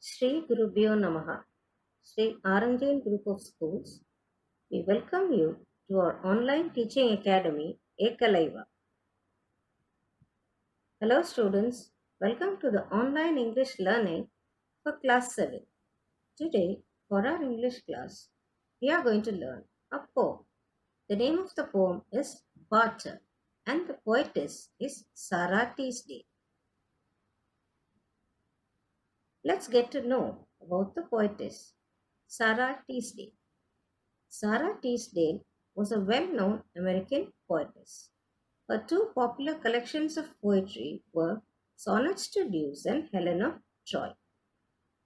Shri Gurubhyo Namaha, Shri Aranjan Group of Schools, we welcome you to our online teaching academy, Ekalaiva. Hello students, welcome to the online English learning for class 7. Today, for our English class, we are going to learn a poem. The name of the poem is Barter and the poetess is Sarah Teasdale. Let's get to know about the poetess, Sarah Teasdale. Sarah Teasdale was a well-known American poetess. Her two popular collections of poetry were Sonnets to Deuce and Helen of Troy.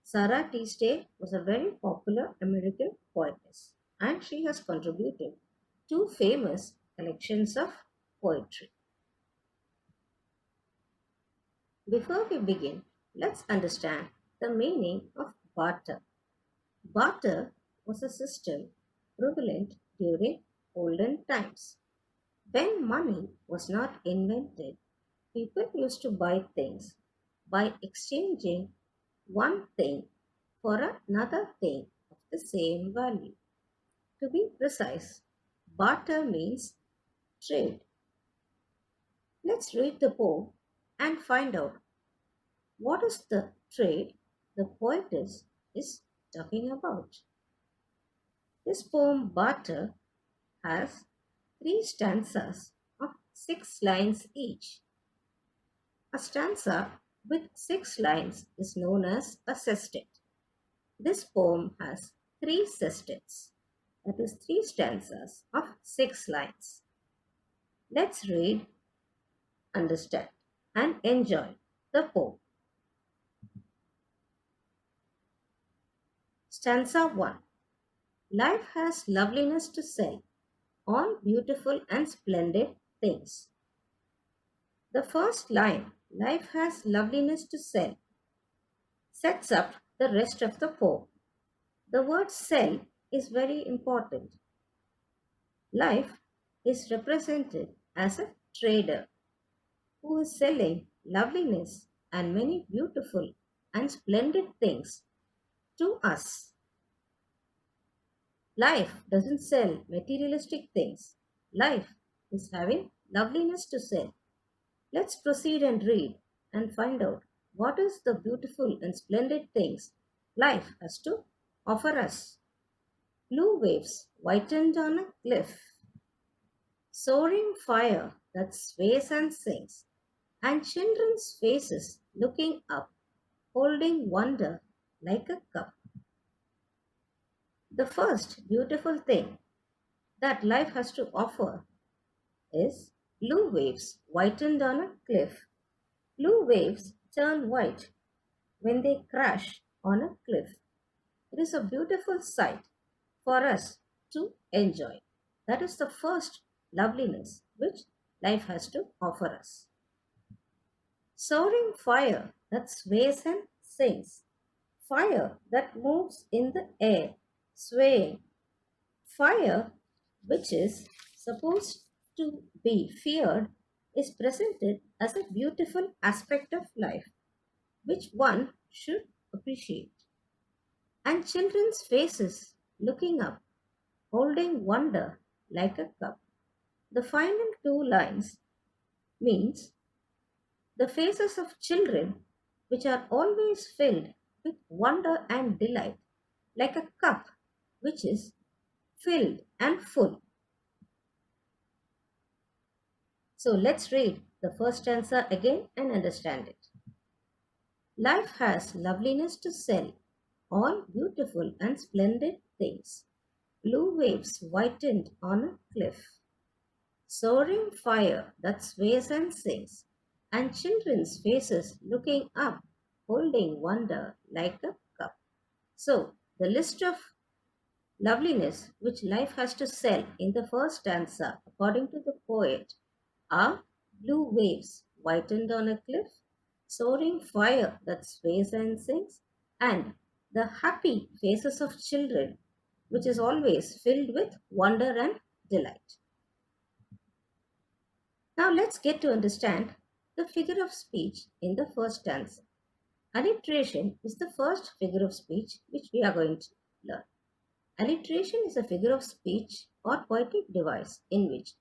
Sarah Teasdale was a very popular American poetess and she has contributed two famous collections of poetry. Before we begin, let's understand the meaning of barter. Barter was a system prevalent during olden times. When money was not invented, people used to buy things by exchanging one thing for another thing of the same value. To be precise, barter means trade. Let's read the poem and find out what is the trade the poetess is talking about. This poem, Barter, has 3 stanzas of 6 lines each. A stanza with 6 lines is known as a sestet. This poem has 3 sestets, that is 3 stanzas of 6 lines. Let's read, understand, and enjoy the poem. Stanza 1. Life has loveliness to sell, all beautiful and splendid things. The first line, life has loveliness to sell, sets up the rest of the poem. The word sell is very important. Life is represented as a trader who is selling loveliness and many beautiful and splendid things to us. Life doesn't sell materialistic things. Life is having loveliness to sell. Let's proceed and read and find out what is the beautiful and splendid things life has to offer us. Blue waves whitened on a cliff, soaring fire that sways and sings, and children's faces looking up, holding wonder like a cup. The first beautiful thing that life has to offer is blue waves whitened on a cliff. Blue waves turn white when they crash on a cliff. It is a beautiful sight for us to enjoy. That is the first loveliness which life has to offer us. Soaring fire that sways and sings. Fire that moves in the air, swaying. Fire, which is supposed to be feared, is presented as a beautiful aspect of life, which one should appreciate. And children's faces looking up, holding wonder like a cup. The final 2 lines means the faces of children which are always filled with wonder and delight, like a cup which is filled and full. So let's read the first stanza again and understand it. Life has loveliness to sell, all beautiful and splendid things. Blue waves whitened on a cliff, soaring fire that sways and sings, and children's faces looking up, holding wonder like a cup. So, the list of loveliness which life has to sell in the first stanza, according to the poet, are blue waves whitened on a cliff, soaring fire that sways and sings, and the happy faces of children, which is always filled with wonder and delight. Now let's get to understand the figure of speech in the first stanza. Alliteration is the first figure of speech which we are going to learn. Alliteration is a figure of speech or poetic device in which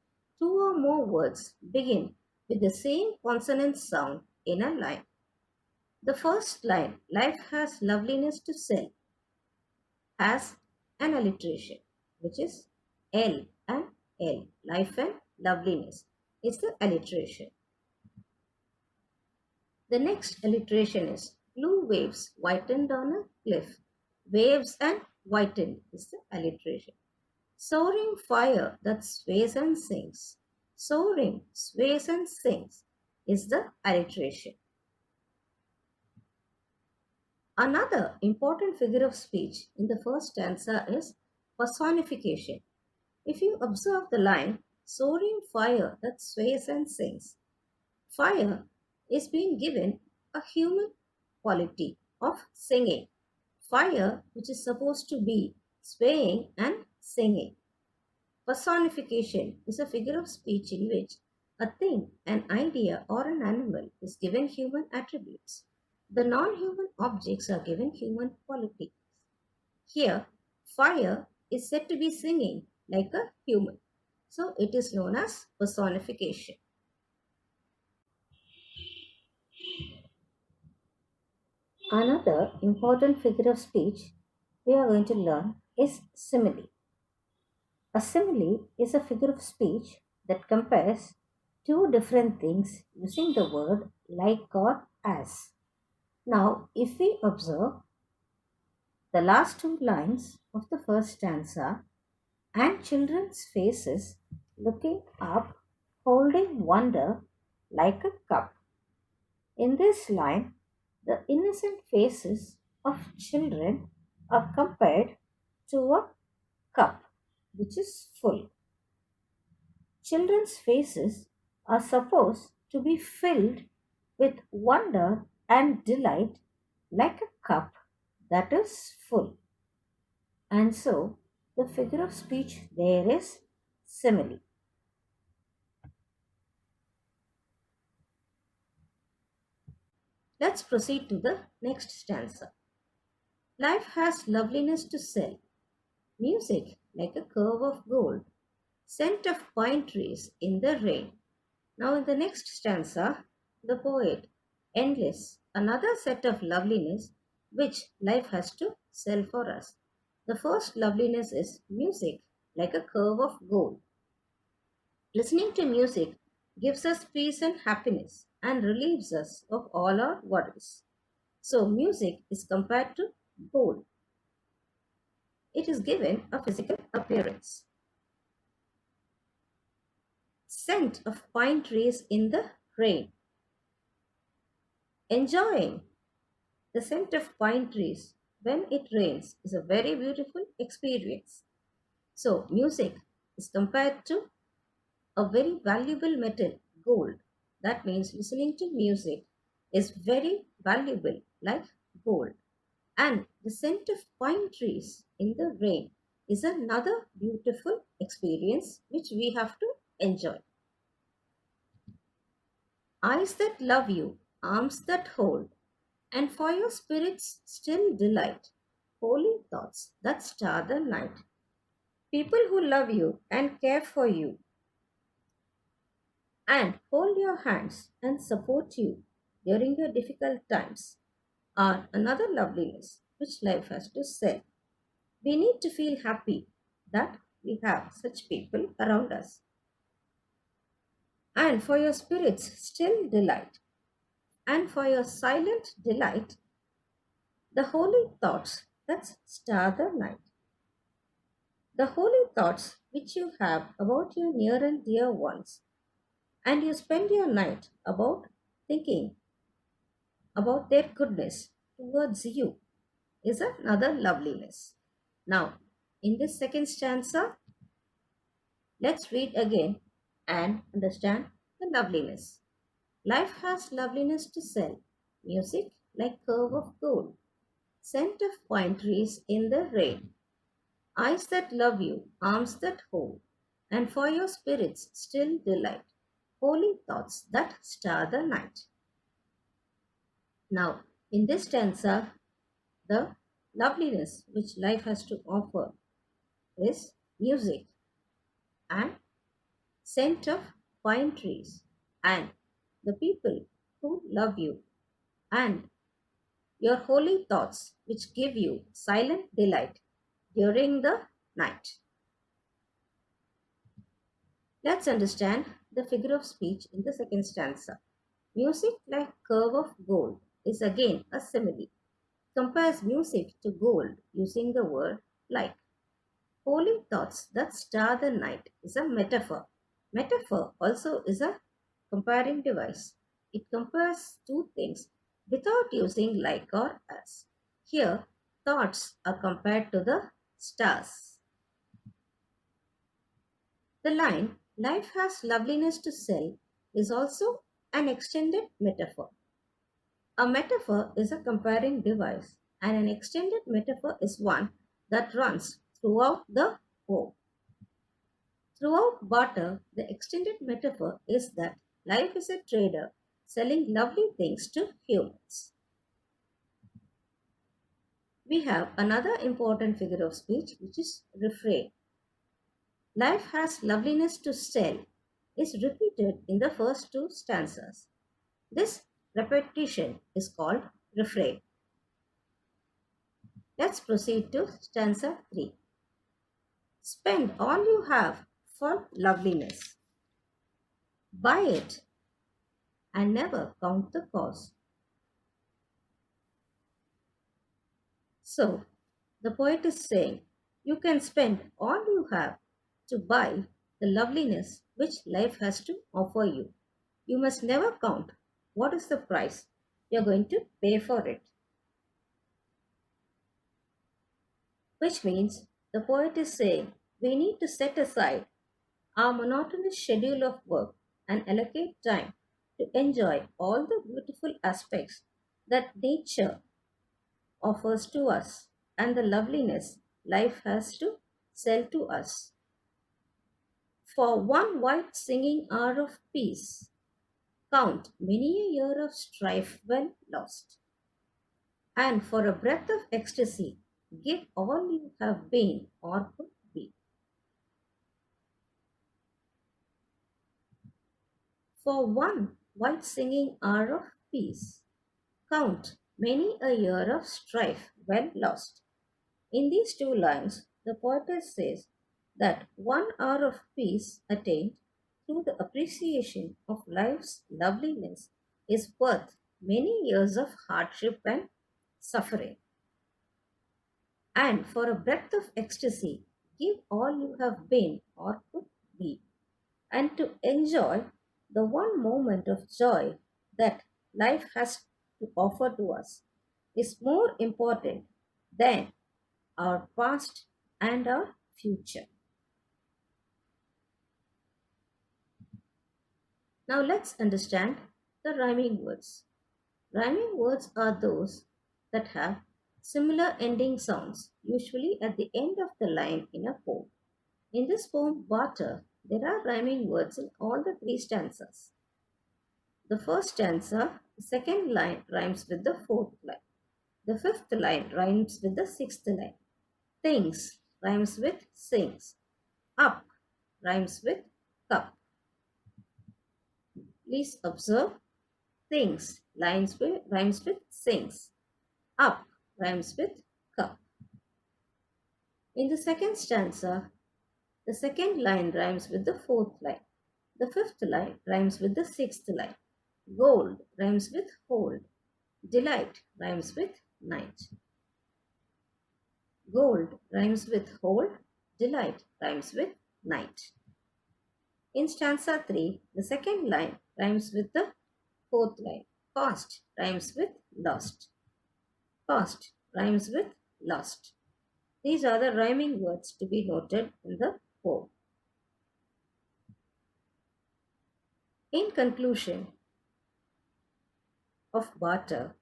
two or more words begin with the same consonant sound in a line. The first line, life has loveliness to sell, has an alliteration, which is L and L. Life and loveliness is the alliteration. The next alliteration is blue waves whitened on a cliff. Waves and whitened is the alliteration. Soaring fire that sways and sings. Soaring, sways and sings is the alliteration. Another important figure of speech in the first stanza is personification. If you observe the line, soaring fire that sways and sings, fire is being given a human quality of singing. Fire, which is supposed to be swaying and singing. Personification is a figure of speech in which a thing, an idea, or an animal is given human attributes. The non human objects are given human qualities. Here, fire is said to be singing like a human. So it is known as personification. Another important figure of speech we are going to learn is simile. A simile is a figure of speech that compares two different things using the word like or as. Now, if we observe the last two lines of the first stanza, and children's faces looking up, holding wonder like a cup. In this line, the innocent faces of children are compared to a cup which is full. Children's faces are supposed to be filled with wonder and delight like a cup that is full. And so the figure of speech there is simile. Let's proceed to the next stanza. Life has loveliness to sell, music like a curve of gold, scent of pine trees in the rain. Now, in the next stanza, the poet endlists another set of loveliness which life has to sell for us. The first loveliness is music like a curve of gold. Listening to music gives us peace and happiness and relieves us of all our worries. So, music is compared to gold. It is given a physical appearance. Scent of pine trees in the rain. Enjoying the scent of pine trees when it rains is a very beautiful experience. So, music is compared to a very valuable metal, gold. That means listening to music is very valuable, like gold. And the scent of pine trees in the rain is another beautiful experience which we have to enjoy. Eyes that love you, arms that hold, and for your spirit's still delight, holy thoughts that star the night. People who love you and care for you and hold your hands and support you during your difficult times are another loveliness which life has to sell. We need to feel happy that we have such people around us. And for your spirit's still delight, and for your silent delight, the holy thoughts that star the night. The holy thoughts which you have about your near and dear ones, and you spend your night about thinking about their goodness towards you, is another loveliness. Now, in this second stanza, let's read again and understand the loveliness. Life has loveliness to sell, music like curve of gold, scent of pine trees in the rain, eyes that love you, arms that hold, and for your spirits still delight, holy thoughts that star the night. Now, In this stanza, the loveliness which life has to offer is music and scent of pine trees and the people who love you and your holy thoughts which give you silent delight during the night. Let's understand the figure of speech in the second stanza. Music like curve of gold is again a simile. Compares music to gold using the word like. Holy thoughts that star the night is a metaphor. Metaphor also is a comparing device. It compares two things without using like or as. Here, thoughts are compared to the stars. The line, life has loveliness to sell, is also an extended metaphor. A metaphor is a comparing device, and an extended metaphor is one that runs throughout the poem. Throughout barter, the extended metaphor is that life is a trader selling lovely things to humans. We have another important figure of speech which is refrain. Life has loveliness to sell is repeated in the first two stanzas. This repetition is called refrain. Let's proceed to stanza 3. Spend all you have for loveliness. Buy it and never count the cost. So, the poet is saying, you can spend all you have to buy the loveliness which life has to offer you. You must never count what is the price you're going to pay for it. Which means the poet is saying we need to set aside our monotonous schedule of work and allocate time to enjoy all the beautiful aspects that nature offers to us and the loveliness life has to sell to us. For one white singing hour of peace, count many a year of strife well lost. And for a breath of ecstasy, give all you have been or could be. For one white singing hour of peace, count many a year of strife well lost. In these two lines, the poetess says that 1 hour of peace attained through the appreciation of life's loveliness is worth many years of hardship and suffering. And for a breath of ecstasy, give all you have been or could be, and to enjoy the one moment of joy that life has to offer to us is more important than our past and our future. Now let's understand the rhyming words. Rhyming words are those that have similar ending sounds, usually at the end of the line in a poem. In this poem, Barter, there are rhyming words in all the three stanzas. The first stanza, the second line rhymes with the fourth line. The fifth line rhymes with the sixth line. Things rhymes with sings. Up rhymes with cup. Please observe things rhymes with sings. Up rhymes with cup. In the second stanza, the second line rhymes with the fourth line. The fifth line rhymes with the sixth line. Gold rhymes with hold. Delight rhymes with night. Gold rhymes with hold. Delight rhymes with night. In stanza 3, the second line rhymes with the fourth line. Cost rhymes with lost. Cost rhymes with lost. These are the rhyming words to be noted in the poem. In conclusion of barter,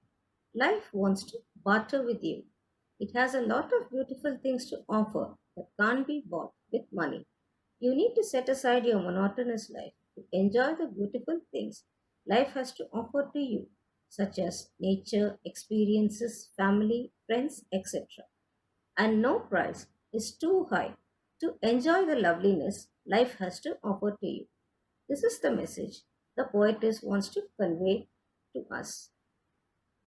life wants to barter with you. It has a lot of beautiful things to offer that can't be bought with money. You need to set aside your monotonous life to enjoy the beautiful things life has to offer to you. such as nature, experiences, family, friends, etc. And no price is too high to enjoy the loveliness life has to offer to you. This is the message the poetess wants to convey to us.